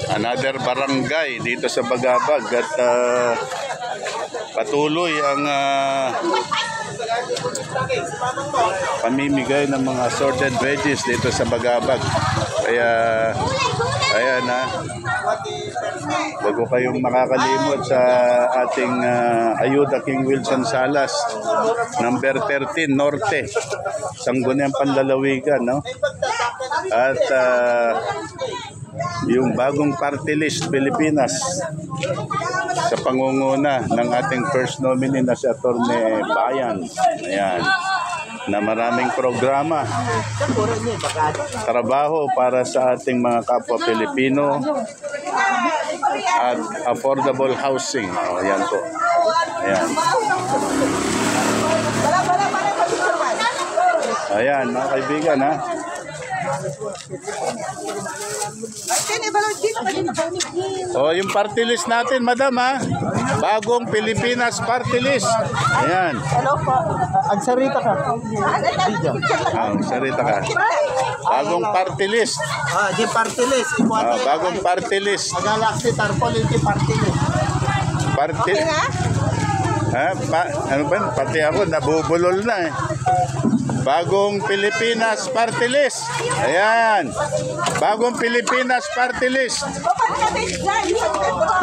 Another barangay dito sa Bagabag at patuloy ang pamimigay ng mga assorted veggies dito sa Bagabag. Kaya ayan bago kayong makakalimot sa ating Ayuda King Wilson Salas number 13 Norte, Sangguniang Panlalawigan, no? At yung bagong party list Pilipinas sa pangunguna ng ating first nominee na si Atty. Bayan. Ayan, na maraming programa, trabaho para sa ating mga kapwa Pilipino at affordable housing. Ayan po. Ayan. Ayan, mga kaibigan, ha? Yung party list natin, madam, ha? Bagong Pilipinas party list. Ayan. Hello po. Agsarita ka. Agsarita ka. Bagong party list. Di party list. Bagong party list. Galaxy Tarpaulin di party list. Party. Ano ba? Pati ako nabubulol na eh. Bagong Pilipinas Party List. Ayan. Bagong Pilipinas Party List.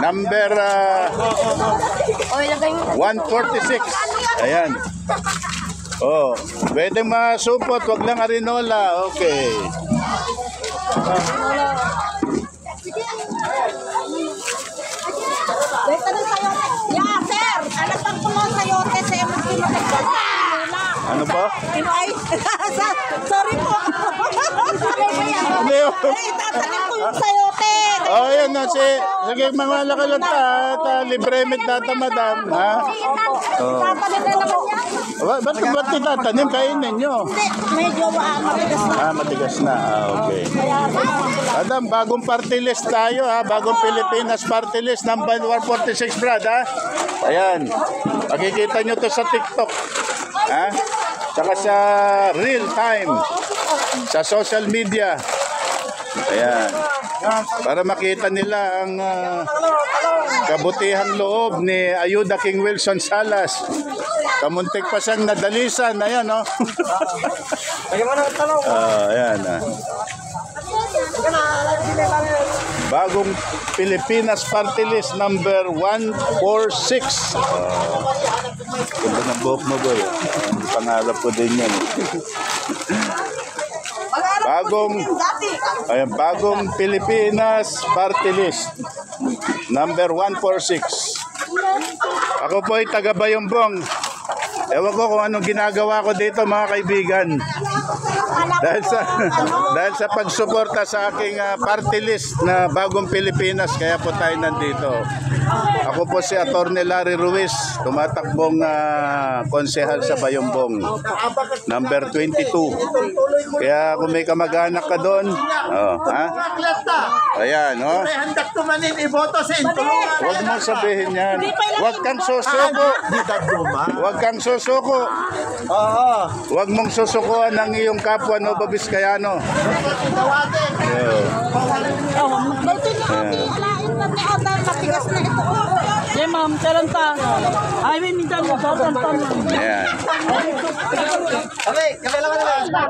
Number 146. Ayan. Pwede masupot, wag lang arinola. Okay. Ano po? Sorry po. Itatanim ko yung sayote. Ayan na si. Sige, mga lakalata. Libre mit data, madam. Ha? Itatanim na naman yan. Ba't itatanim? Kainin nyo. Hindi, medyo matigas na. Matigas na. Okay. Madam, bagong party list tayo, ha? Bagong Pilipinas party list. Number 146, Brad, ha? Ayan. Makikita nyo to sa TikTok. Ha? Tsaka sa real time sa social media. Ayan. Para makita nila ang kabutihang loob ni Ayuda King Wilson Salas. Kamuntik pa siyang nadalisan. Ayan, no? Ayan, bagong Pilipinas Party List number 146. Ganda ng buhok mo, boy. Pangarap ko din yan. Bagong Pilipinas Party List number 146. Ako po ay taga Bayumbong. Ewan ko kung anong ginagawa ko dito, mga kaibigan. Dahil sa pagsuporta sa aking party list na Bagong Pilipinas, kaya po tayo nandito. Ako po si Atty. Larry Ruiz, tumatakbong konsehal sa Bayumbong, number 22. Kaya kung may kamag-anak ka doon, ayan, Handak tumanin iboto sa intulungan. huwag mo sabihin yan. Huwag kang susuko. Huwag kang susuko. Huwag mong susukuan ng iyong kapwa Nova Vizcayano. Yeah, ma'am, kailan ta? Ay, minsan mo, Ayan. Okay, kailangan na lang.